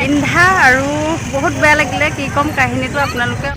ইন্ধা আৰু বহুত বেয়া লাগিলে কি কম কাহিনীটো আপোনালোকে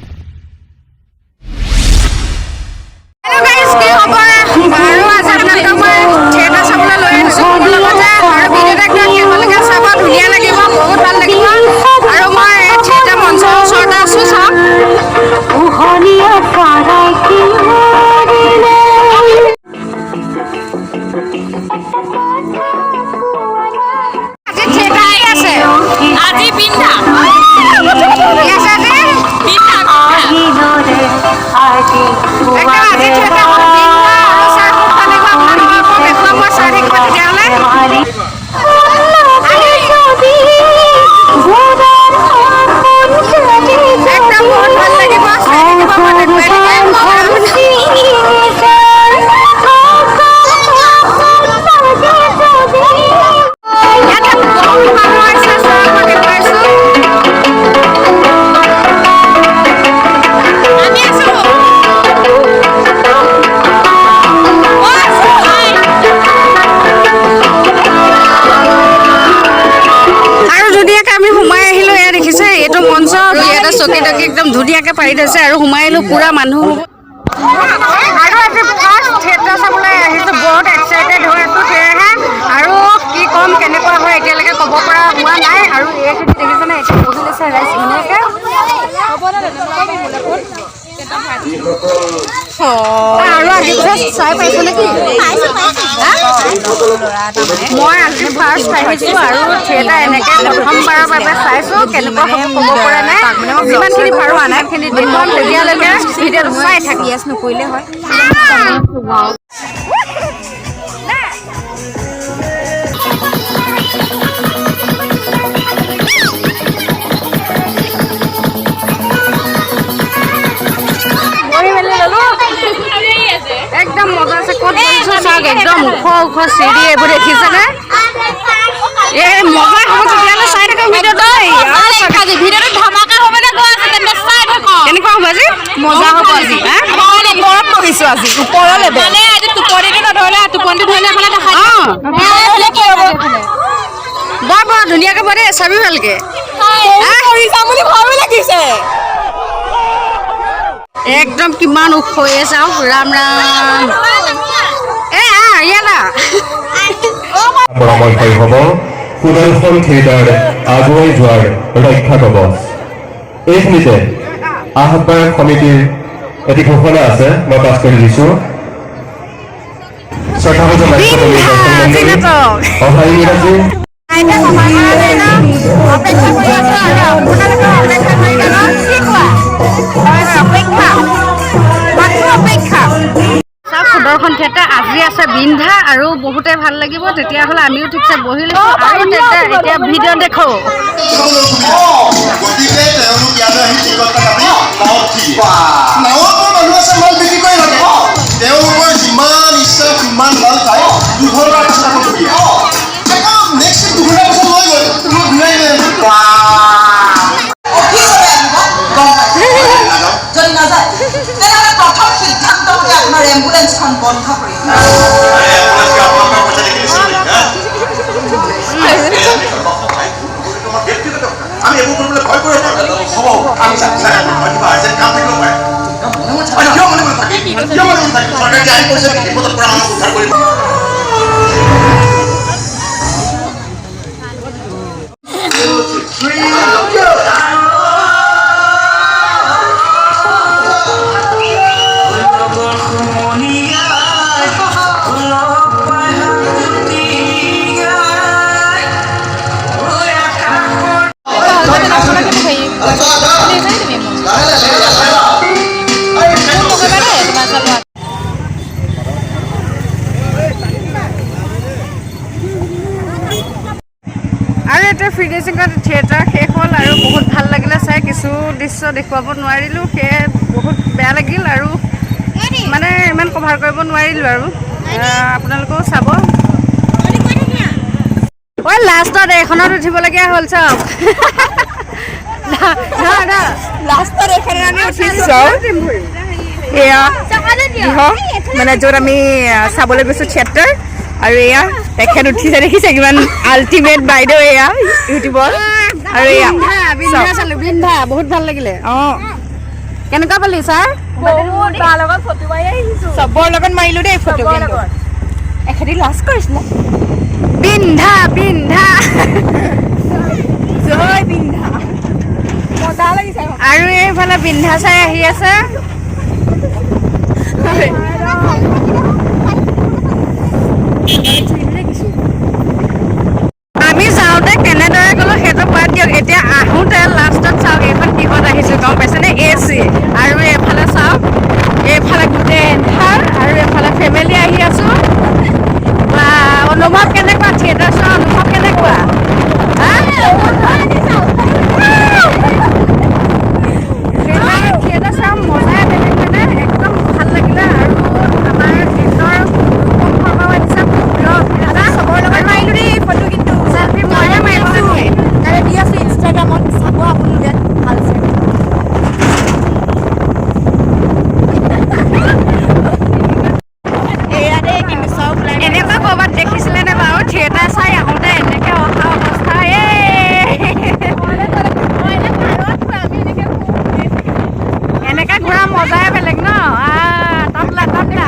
চকী একদম ধুনীয়াকৈ পাৰি থৈছে আৰু সোমাই আহিলোঁ পুৰা মানুহ আৰু আজি ফাৰ্ষ্ট থিয়েটাৰ চাবলৈ আহিছোঁ বহুত এক্সাইটেড হৈ আছোঁ সেয়েহে আৰু কি ক'ম কেনেকুৱা হয় এতিয়ালৈকে ক'ব পৰা হোৱা নাই আৰু এইখিনি দেখিছেনে এতিয়া বহি লৈছে ৰাইজ ধুনীয়াকৈ আৰু আজি চাই পাইছোঁ নেকি মই আজি ফাৰ্ষ্ট আহিছোঁ আৰু থিয়েটাৰ এনেকৈ প্ৰথমবাৰৰ বাবে চাইছোঁ কেনেকুৱা হ'ব ক'ব পৰা নাই যিমানখিনি পাৰোঁ আনাখিনি দেখুৱাম তেতিয়ালৈকে ভিডিঅ'টো চাই থাকি নকৰিলে হয় একদম মজা আছে ক'ত বহিছোঁ চাওক একদম ওখ ওখ চিৰি এইবোৰ দেখিছেনে এই মজা হ'ব তেতিয়াহ'লে চাই থাকক ভিডিঅ'টো ভিডিঅ'টো ধমাকা হ'ব নে গৈ আছে তেন্তে চাই থাকক কেনেকুৱা হ'ব আজি মজা হ'ব আজি ওপৰত বহিছোঁ আজি ওপৰলৈ মানে আজি টোপনিটো নধৰিলে টোপনিটো ধৰিলে মানে দেখা বৰ বৰ ধুনীয়াকৈ বৰে চাবি ভালকৈ বুলি ভয়ো লাগিছে একদম কিমান ওখ হৈ আছে আৰু ৰাম ৰাম সুদৰ্শন থিয়েটাৰ আগুৱাই যোৱাৰ ৰক্ষা কবচ এইখিনিতে আহ্বায়ক সমিতিৰ এটি ঘোষণা আছে মই পাছ কৰি দিছোঁ শ্ৰদ্ধাভাজন অহাই ইংৰাজী সুদৰ্শন থিয়েটাৰ আজি আছে বিন্ধা আৰু বহুতে ভাল লাগিব তেতিয়াহ'লে আমিও ঠিকছে বহি লৈছোঁ আৰু এতিয়া ভিডিঅ' দেখোঁ এম্বুলেন্সখন বন্ধ কৰি আমি এইবোৰ কৰিবলৈ ভয় কৰি হ'ব আমি আৰ্জেণ্ট কাম থাকিব পাৰে কিয় মনে মনে থাকে চৰকাৰে আইন কৰিছে বিপদত পৰা আমাক উদ্ধাৰ কৰিব আৰু এটা ফিনিচিঙত থিয়েটাৰ শেষ হ'ল আৰু বহুত ভাল লাগিলে চাই কিছু দৃশ্য দেখুৱাব নোৱাৰিলোঁ সেয়ে বহুত বেয়া লাগিল আৰু মানে ইমান কভাৰ কৰিব নোৱাৰিলোঁ আৰু আপোনালোকেও চাব ঐ লাষ্টত এইখনত উঠিবলগীয়া হ'ল চাওক লাষ্টত এইখনত আমি উঠিছোঁ এয়া মানে য'ত আমি চাবলৈ গৈছোঁ থিয়েটাৰ আৰু এয়া তেখেত উঠিছে দেখিছে কিমান আল্টিমেট বাইদেউ এয়া ইউটিউবৰ আৰু এয়া বিন্ধা বহুত ভাল লাগিলে অঁ কেনেকুৱা পালি ছাৰ চবৰ লগত মাৰিলো দেই ফটো এখেতি লাজ কৰিছিলে বিন্ধা বিন্ধা জয় বিন্ধা মজা লাগিছে আৰু এইফালে বিন্ধা চাই আহি আছে আমি যাওঁতে কেনেদৰে গ'লো সেইটো বাদ দিয়ক এতিয়া আহোঁতে লাষ্টত চাওক এইখন কিহত আহিছোঁ গম পাইছেনে AC আৰু এইফালে চাওক এইফালে গোটেই এন্ধাৰ আৰু এইফালে ফেমিলি আহি আছোঁ বা অনুভৱ কেনেকুৱা থিয়েটাৰ চোৱা অনুভৱ কেনেকুৱা থিয়েটাৰ চোৱা মজাই বেলেগ মানে একদম ভাল লাগিলে আৰু আমাৰ গীতৰ চবৰ লগত মাৰিলোঁ দেই ফটো কিন্তু চেলফি মইহে মাৰিছোঁ দি আছোঁ ইনষ্টাগ্ৰামত চাব আপোনালোকে ভালছে এনেকুৱা ক'ৰবাত দেখিছিলেনে বাৰু থিয়েটাৰ চাই আহোঁতে এনেকৈ অহা অৱস্থা এনেকৈ ঘূৰা মজাই বেলেগ ন তবলা তবলা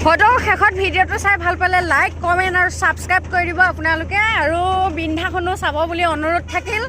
ফটো শেষত ভিডিঅ'টো চাই ভাল পালে লাইক কমেণ্ট আৰু ছাবস্ক্ৰাইব কৰি দিব আপোনালোকে আৰু বিন্ধাখনো চাব বুলি অনুৰোধ থাকিল